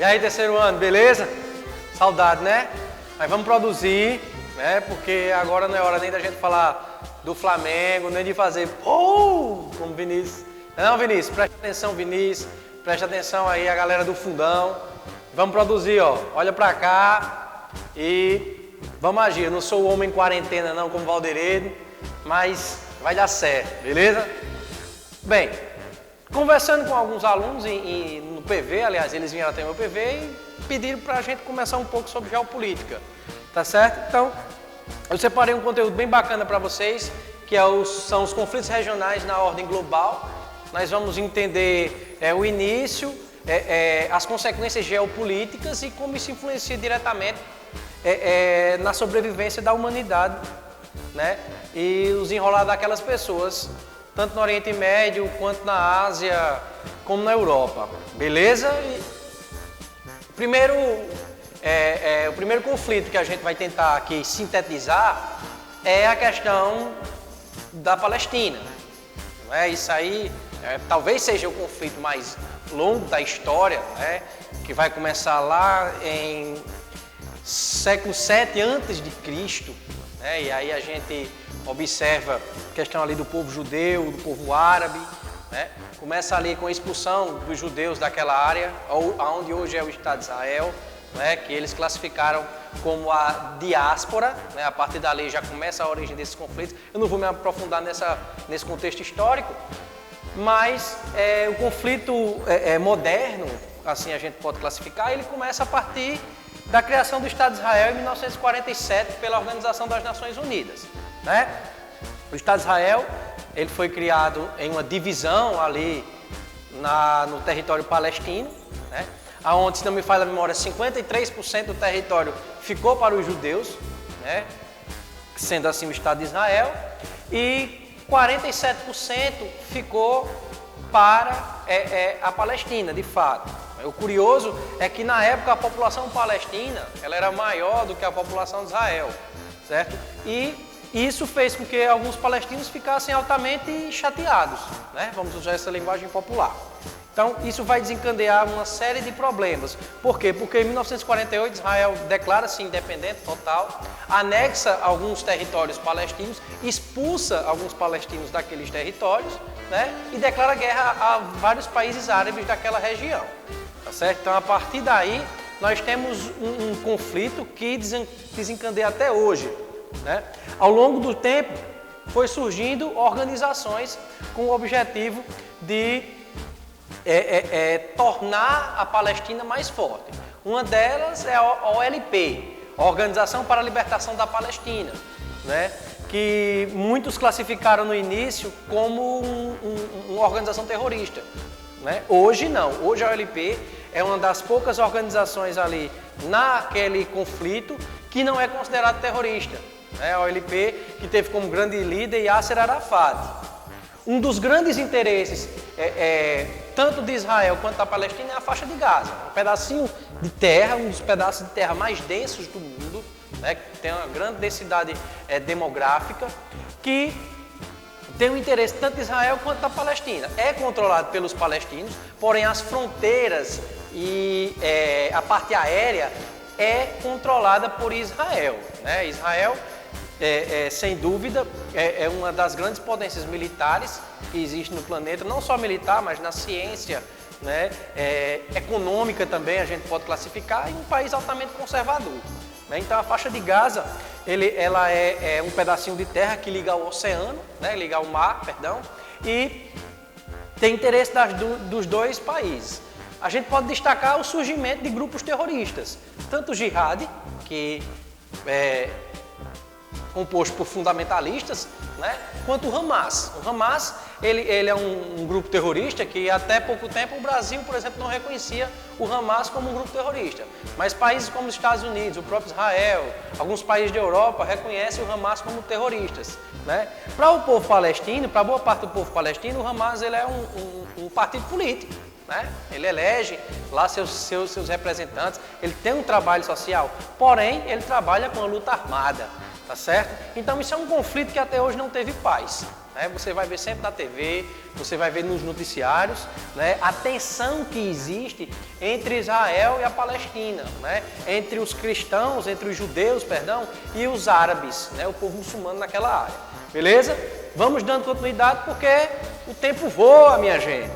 E aí, terceiro ano, beleza? Saudade, né? Mas vamos produzir, né? Porque agora não é hora nem da gente falar do Flamengo, nem de fazer como Vinícius. Não, Vinícius, presta atenção, Vinícius. Presta atenção aí, a galera do fundão. Vamos produzir, ó. Olha pra cá e vamos agir. Eu não sou o homem em quarentena, não, como Valderedo, mas vai dar certo, beleza? Bem, conversando com alguns alunos no PV, aliás, eles vieram até o meu PV e pediram pra gente começar um pouco sobre geopolítica, tá certo? Então, eu separei um conteúdo bem bacana para vocês, que são os conflitos regionais na ordem global. Nós vamos entender o início, as consequências geopolíticas e como isso influencia diretamente na sobrevivência da humanidade, né? E os enrolados daquelas pessoas, tanto no Oriente Médio, quanto na Ásia, como na Europa. Beleza? O primeiro conflito que a gente vai tentar aqui sintetizar é a questão da Palestina. Não é? Isso aí talvez seja o conflito mais longo da história, né? Que vai começar lá em século 7 antes de Cristo, né? E aí a gente observa a questão ali do povo judeu, do povo árabe, né? Começa ali com a expulsão dos judeus daquela área, onde hoje é o Estado de Israel, né? Que eles classificaram como a diáspora, né? A partir dali já começa a origem desses conflitos. Eu não vou me aprofundar nesse contexto histórico, mas o conflito moderno, assim a gente pode classificar, ele começa a partir da criação do Estado de Israel em 1947 pela Organização das Nações Unidas, né? O Estado de Israel ele foi criado em uma divisão ali no território palestino, né? Onde, se não me falha a memória, 53% do território ficou para os judeus, né? Sendo assim o Estado de Israel, e 47% ficou para a Palestina, de fato. O curioso é que na época a população palestina ela era maior do que a população de Israel, certo? E isso fez com que alguns palestinos ficassem altamente chateados, né? Vamos usar essa linguagem popular. Então, isso vai desencadear uma série de problemas. Por quê? Porque em 1948 Israel declara-se independente total, anexa alguns territórios palestinos, expulsa alguns palestinos daqueles territórios, né? E declara guerra a vários países árabes daquela região. Tá certo? Então, a partir daí, nós temos um conflito que desencadeia até hoje, né? Ao longo do tempo, foi surgindo organizações com o objetivo de tornar a Palestina mais forte. Uma delas é a OLP, a Organização para a Libertação da Palestina, né? Que muitos classificaram no início como uma organização terrorista, né? Hoje não, hoje a OLP é uma das poucas organizações ali naquele conflito que não é considerada terrorista, né? A OLP que teve como grande líder Yasser Arafat. Um dos grandes interesses, tanto de Israel quanto da Palestina, é a faixa de Gaza. Um pedacinho de terra, um dos pedaços de terra mais densos do mundo, né, que tem uma grande densidade demográfica, que tem um interesse tanto de Israel quanto da Palestina. É controlado pelos palestinos, porém as fronteiras e a parte aérea é controlada por Israel, né? Israel sem dúvida, é uma das grandes potências militares que existe no planeta, não só militar, mas na ciência, né? Econômica também, a gente pode classificar, e um país altamente conservador, né? Então, a faixa de Gaza, ela é um pedacinho de terra que liga ao oceano, né? Liga ao mar, perdão, e tem interesse dos dois países. A gente pode destacar o surgimento de grupos terroristas, tanto o Jihad, que composto por fundamentalistas, né, quanto o Hamas. O Hamas ele é um grupo terrorista que até pouco tempo o Brasil, por exemplo, não reconhecia o Hamas como um grupo terrorista. Mas países como os Estados Unidos, o próprio Israel, alguns países da Europa reconhecem o Hamas como terroristas, né? Para o povo palestino, para boa parte do povo palestino, o Hamas ele é um partido político, né? Ele elege lá seus representantes, ele tem um trabalho social, porém ele trabalha com a luta armada. tá certo? Então isso é um conflito que até hoje não teve paz. Né? Você vai ver sempre na TV, você vai ver nos noticiários, né? A tensão que existe entre Israel e a Palestina, né? Entre os cristãos, entre os judeus, perdão, e os árabes, né? O povo muçulmano naquela área. Beleza? Vamos dando continuidade porque o tempo voa, minha gente.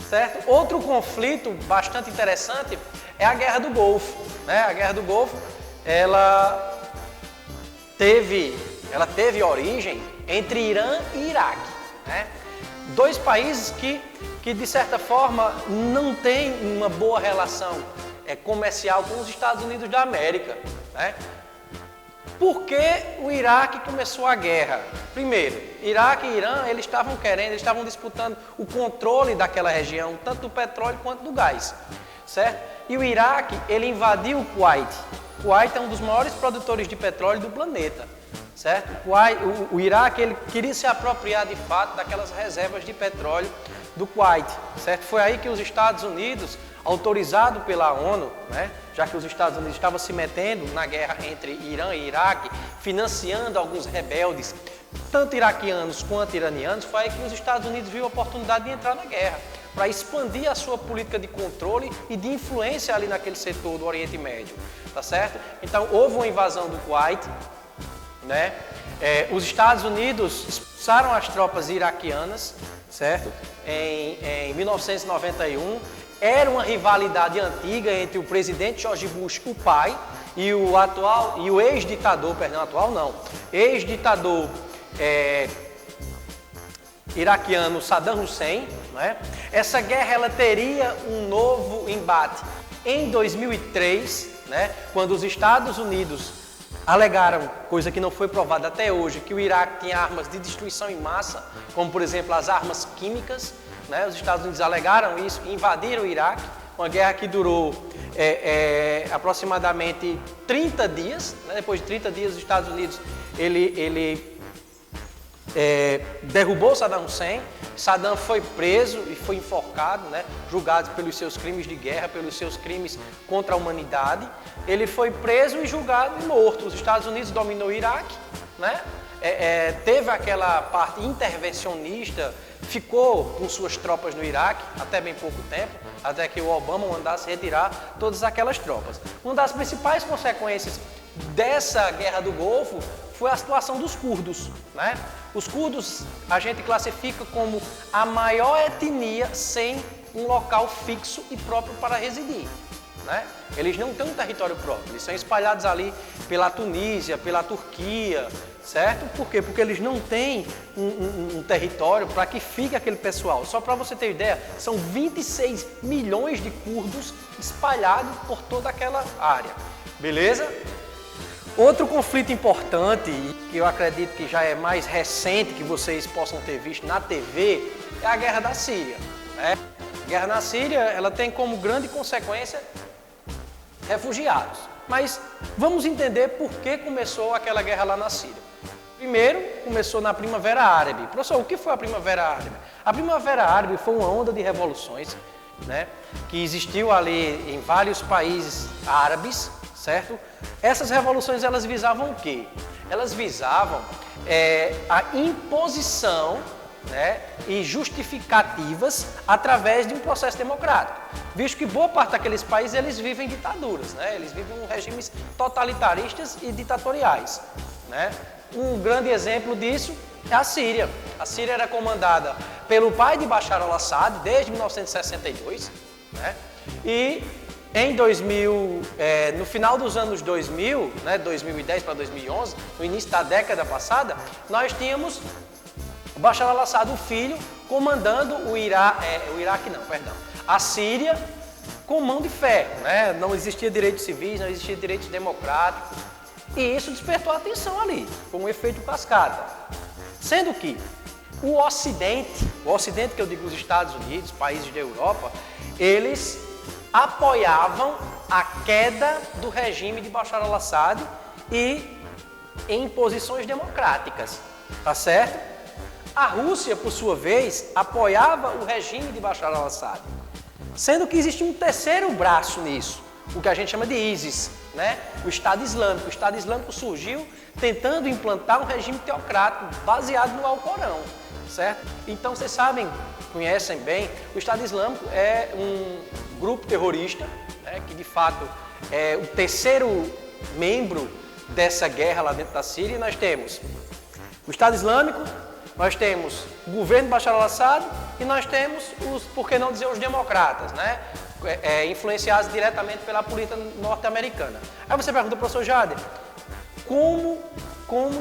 Certo? Outro conflito bastante interessante é a Guerra do Golfo. Né? A Guerra do Golfo, ela teve origem entre Irã e Iraque. Né? Dois países que, de certa forma, não têm uma boa relação comercial com os Estados Unidos da América. Né? Por que o Iraque começou a guerra? Primeiro, Iraque e Irã, eles estavam disputando o controle daquela região, tanto do petróleo quanto do gás, certo? E o Iraque, ele invadiu o Kuwait. O Kuwait é um dos maiores produtores de petróleo do planeta, certo? O Iraque, ele queria se apropriar de fato daquelas reservas de petróleo do Kuwait, certo? Foi aí que os Estados Unidos, autorizado pela ONU, né, já que os Estados Unidos estavam se metendo na guerra entre Irã e Iraque, financiando alguns rebeldes, tanto iraquianos quanto iranianos, foi aí que os Estados Unidos viu a oportunidade de entrar na guerra, para expandir a sua política de controle e de influência ali naquele setor do Oriente Médio, tá certo? Então, houve uma invasão do Kuwait, né? Os Estados Unidos expulsaram as tropas iraquianas, certo? Em 1991, era uma rivalidade antiga entre o presidente George Bush, o pai, e o ex-ditador, ex-ditador iraquiano Saddam Hussein. Né? Essa guerra ela teria um novo embate em 2003, né? Quando os Estados Unidos alegaram, coisa que não foi provada até hoje, que o Iraque tinha armas de destruição em massa, como por exemplo as armas químicas. Né? Os Estados Unidos alegaram isso e invadiram o Iraque, uma guerra que durou aproximadamente 30 dias. Né? Depois de 30 dias, os Estados Unidos derrubou Saddam Hussein. Saddam foi preso e foi enforcado, né? Julgado pelos seus crimes de guerra, pelos seus crimes contra a humanidade. Ele foi preso e julgado e morto. Os Estados Unidos dominou o Iraque, né? Teve aquela parte intervencionista, ficou com suas tropas no Iraque até bem pouco tempo, até que o Obama mandasse retirar todas aquelas tropas. Uma das principais consequências dessa Guerra do Golfo foi a situação dos curdos. Né? Os curdos a gente classifica como a maior etnia sem um local fixo e próprio para residir. Né? Eles não têm um território próprio, eles são espalhados ali pela Tunísia, pela Turquia, certo? Por quê? Porque eles não têm um território para que fique aquele pessoal. Só para você ter ideia, são 26 milhões de curdos espalhados por toda aquela área. Beleza? Outro conflito importante, que eu acredito que já é mais recente, que vocês possam ter visto na TV, é a Guerra da Síria. Né? A Guerra na Síria, ela tem como grande consequência refugiados. Mas vamos entender por que começou aquela guerra lá na Síria. Primeiro, começou na Primavera Árabe. Professor, o que foi a Primavera Árabe? A Primavera Árabe foi uma onda de revoluções, né, que existiu ali em vários países árabes, certo? Essas revoluções, elas visavam o quê? Elas visavam a imposição, né, e justificativas através de um processo democrático, visto que boa parte daqueles países eles vivem ditaduras, né? Eles vivem em regimes totalitaristas e ditatoriais. Né? Um grande exemplo disso é a Síria. A Síria era comandada pelo pai de Bashar al-Assad desde 1962, né? E em 2000, no final dos anos 2000, né, 2010 para 2011, no início da década passada, nós tínhamos o Bashar al-Assad, o filho, comandando a Síria com mão de ferro. Né? Não existia direitos civis, não existia direitos democráticos. E isso despertou a atenção ali, com um efeito cascata. Sendo que o Ocidente que eu digo os Estados Unidos, países da Europa, eles apoiavam a queda do regime de Bashar al-Assad e em posições democráticas. Tá certo? A Rússia, por sua vez, apoiava o regime de Bashar al-Assad. Sendo que existe um terceiro braço nisso, o que a gente chama de ISIS, né? O Estado Islâmico. O Estado Islâmico surgiu tentando implantar um regime teocrático baseado no Alcorão, certo? Então vocês sabem, conhecem bem, o Estado Islâmico é um grupo terrorista, né, que de fato é o terceiro membro dessa guerra lá dentro da Síria. Nós temos o Estado Islâmico, nós temos o governo Bashar al-Assad e nós temos os, por que não dizer, os democratas, né? Influenciados diretamente pela política norte-americana. Aí você pergunta, professor Jader, como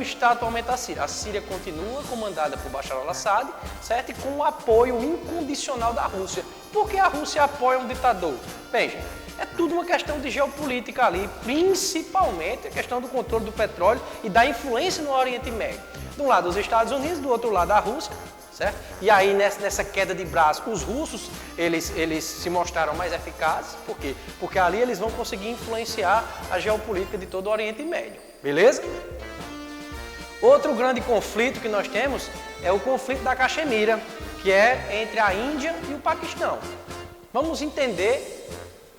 está atualmente a Síria? A Síria continua comandada por Bashar al-Assad, certo? E com o apoio incondicional da Rússia. Por que a Rússia apoia um ditador? Bem, gente, é tudo uma questão de geopolítica ali, principalmente a questão do controle do petróleo e da influência no Oriente Médio. De um lado os Estados Unidos, do outro lado a Rússia, certo? E aí nessa queda de braço, os russos, eles se mostraram mais eficazes. Por quê? Porque ali eles vão conseguir influenciar a geopolítica de todo o Oriente Médio, beleza? Outro grande conflito que nós temos é o conflito da Caxemira, que é entre a Índia e o Paquistão. Vamos entender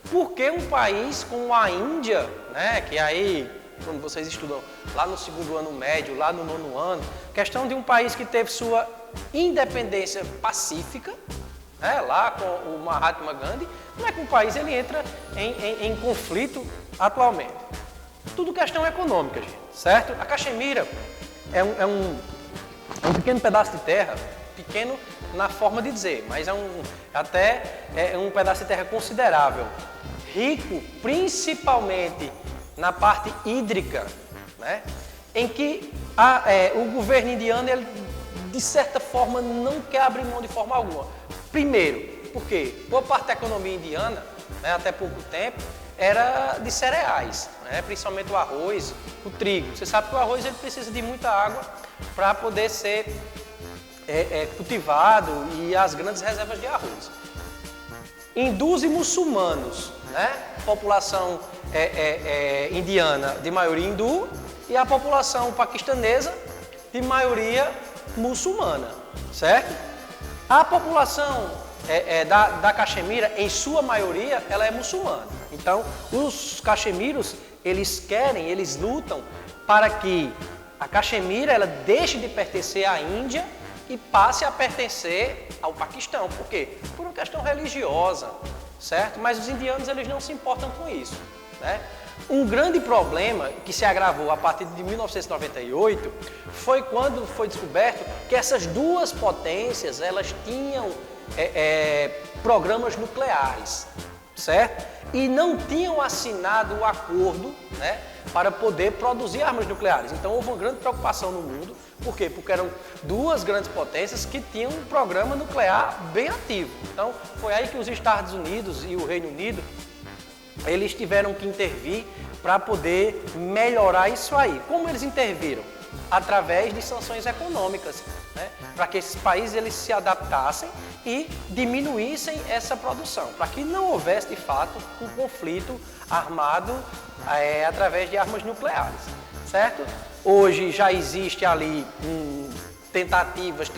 por que um país como a Índia, né, que aí, quando vocês estudam lá no segundo ano médio, lá no nono ano, questão de um país que teve sua independência pacífica, né, lá com o Mahatma Gandhi, como é que um país ele entra em conflito atualmente? Tudo questão econômica, gente, certo? A Caxemira é um pequeno pedaço de terra, pequeno na forma de dizer, mas até um pedaço de terra considerável, rico principalmente na parte hídrica, né? Em que o governo indiano, ele, de certa forma, não quer abrir mão de forma alguma. Primeiro, porque boa parte da economia indiana, né, até pouco tempo, era de cereais, né, principalmente o arroz, o trigo. Você sabe que o arroz ele precisa de muita água para poder ser cultivado, e as grandes reservas de arroz. Hindus e muçulmanos, né? População indiana de maioria hindu e a população paquistanesa de maioria muçulmana, certo? A população da Caxemira, em sua maioria, ela é muçulmana. Então, os caxemiros, eles lutam para que a Caxemira ela deixe de pertencer à Índia e passe a pertencer ao Paquistão. Por quê? Por uma questão religiosa, certo? Mas os indianos eles não se importam com isso, né? Um grande problema que se agravou a partir de 1998 foi quando foi descoberto que essas duas potências elas tinham programas nucleares, certo? E não tinham assinado o acordo, né, para poder produzir armas nucleares. Então houve uma grande preocupação no mundo. Por quê? Porque eram duas grandes potências que tinham um programa nuclear bem ativo. Então foi aí que os Estados Unidos e o Reino Unido eles tiveram que intervir para poder melhorar isso aí. Como eles interviram? Através de sanções econômicas, né? Para que esses países eles se adaptassem e diminuíssem essa produção, para que não houvesse de fato um conflito armado através de armas nucleares, certo? Hoje já existe ali tratativas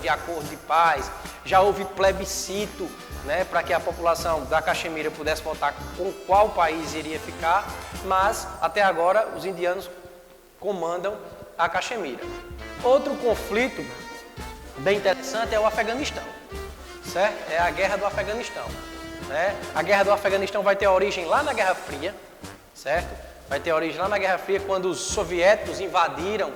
de acordo de paz, já houve plebiscito, né, para que a população da Caxemira pudesse votar com qual país iria ficar, mas até agora os indianos comandam a Caxemira. Outro conflito bem interessante é o Afeganistão, certo? É a guerra do Afeganistão, né? A guerra do Afeganistão vai ter origem lá na Guerra Fria, certo? Vai ter origem lá na Guerra Fria, quando os soviéticos invadiram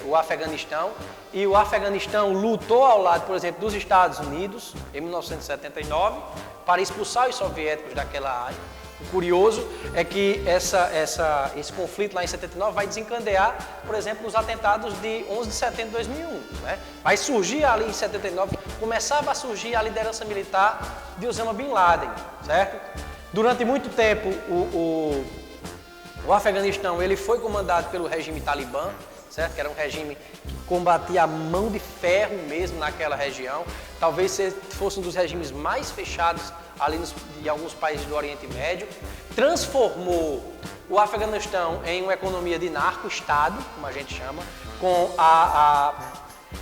o Afeganistão, e o Afeganistão lutou ao lado, por exemplo, dos Estados Unidos, em 1979, para expulsar os soviéticos daquela área. O curioso é que esse conflito lá em 79 vai desencadear, por exemplo, os atentados de 11 de setembro de 2001. Né? Vai surgir ali em 79, começava a surgir a liderança militar de Osama Bin Laden, certo? Durante muito tempo, o Afeganistão ele foi comandado pelo regime Talibã, certo? Que era um regime que combatia a mão de ferro mesmo naquela região. Talvez fosse um dos regimes mais fechados ali em alguns países do Oriente Médio. Transformou o Afeganistão em uma economia de narco-estado, como a gente chama, com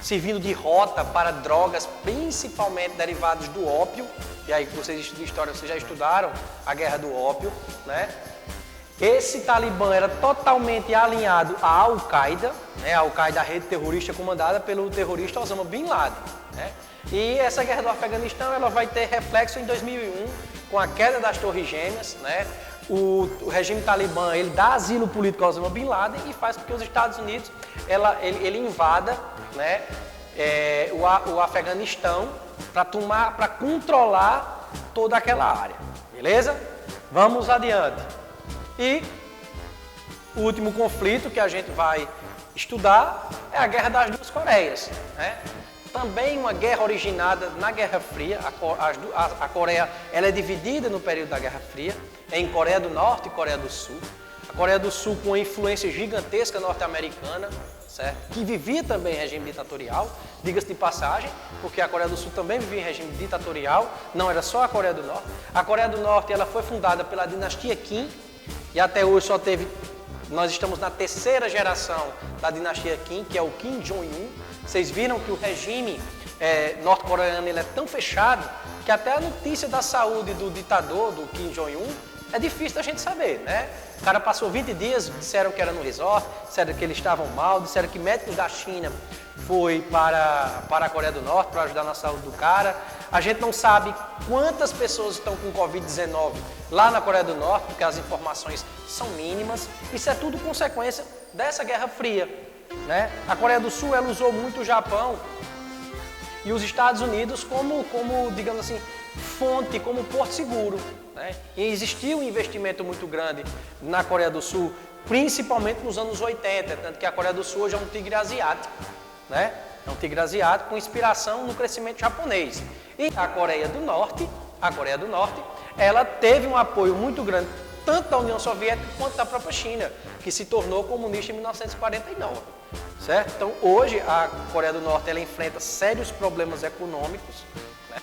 servindo de rota para drogas, principalmente derivados do ópio. E aí, vocês de história, vocês já estudaram a guerra do ópio, né? Esse Talibã era totalmente alinhado à Al-Qaeda, né? A Al-Qaeda, a rede terrorista comandada pelo terrorista Osama Bin Laden, né? E essa guerra do Afeganistão ela vai ter reflexo em 2001, com a queda das Torres Gêmeas, né? O regime talibã ele dá asilo político ao Osama Bin Laden e faz com que os Estados Unidos ele invada, né, o Afeganistão para controlar toda aquela área. Beleza? Vamos adiante. E o último conflito que a gente vai estudar é a Guerra das Duas Coreias, né? Também uma guerra originada na Guerra Fria. A Coreia ela é dividida no período da Guerra Fria em Coreia do Norte e Coreia do Sul. A Coreia do Sul com uma influência gigantesca norte-americana, certo? Que vivia também em regime ditatorial, diga-se de passagem, porque a Coreia do Sul também vivia em regime ditatorial, não era só a Coreia do Norte. A Coreia do Norte ela foi fundada pela dinastia Kim e até hoje só teve... Nós estamos na terceira geração da dinastia Kim, que é o Kim Jong-un. Vocês viram que o regime norte-coreano ele é tão fechado que até a notícia da saúde do ditador, do Kim Jong-un, é difícil da gente saber, né? O cara passou 20 dias, disseram que era no resort, disseram que eles estavam mal, disseram que médicos da China foi para a Coreia do Norte para ajudar na saúde do cara. A gente não sabe quantas pessoas estão com Covid-19 lá na Coreia do Norte, porque as informações são mínimas. Isso é tudo consequência dessa Guerra Fria, né? A Coreia do Sul ela usou muito o Japão e os Estados Unidos como digamos assim, fonte, como porto seguro, né? E existiu um investimento muito grande na Coreia do Sul, principalmente nos anos 80, tanto que a Coreia do Sul hoje é um tigre asiático, né? É um tigre asiático com inspiração no crescimento japonês. E a Coreia do Norte, ela teve um apoio muito grande, tanto da União Soviética quanto da própria China, que se tornou comunista em 1949, certo? Então, hoje, a Coreia do Norte ela enfrenta sérios problemas econômicos, né?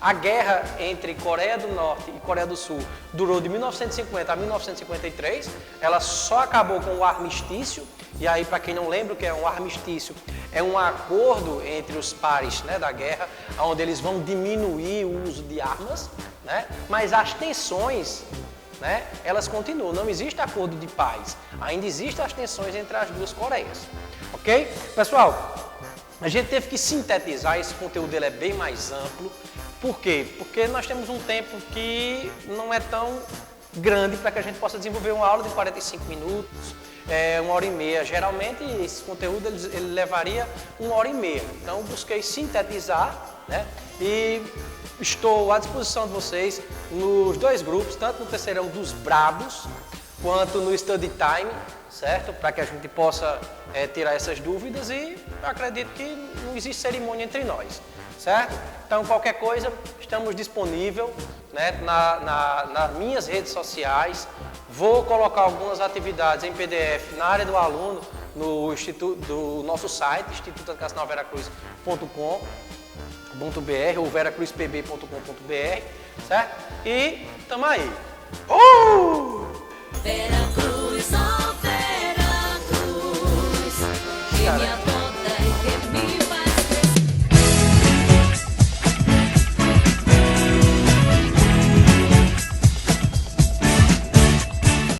A guerra entre Coreia do Norte e Coreia do Sul durou de 1950 a 1953, ela só acabou com o armistício, e aí, para quem não lembra o que é um armistício, é um acordo entre os pares, né, da guerra, onde eles vão diminuir o uso de armas, né, mas as tensões, né, elas continuam, não existe acordo de paz, ainda existem as tensões entre as duas Coreias, ok? Pessoal, a gente teve que sintetizar, esse conteúdo ele é bem mais amplo. Por quê? Porque nós temos um tempo que não é tão grande para que a gente possa desenvolver uma aula de 45 minutos, 1h30. Geralmente, esse conteúdo ele levaria 1h30. Então, eu busquei sintetizar, né? E estou à disposição de vocês nos dois grupos, tanto no terceirão dos brabos, quanto no study time, certo? Para que a gente possa tirar essas dúvidas e eu acredito que não existe cerimônia entre nós, certo? Então, qualquer coisa, estamos disponíveis, né, nas minhas redes sociais. Vou colocar algumas atividades em PDF na área do aluno, do nosso site, institutoeducacionalveracruz.com.br ou veracruzpb.com.br, certo? E tamo aí. Veracruz, ó Veracruz, que me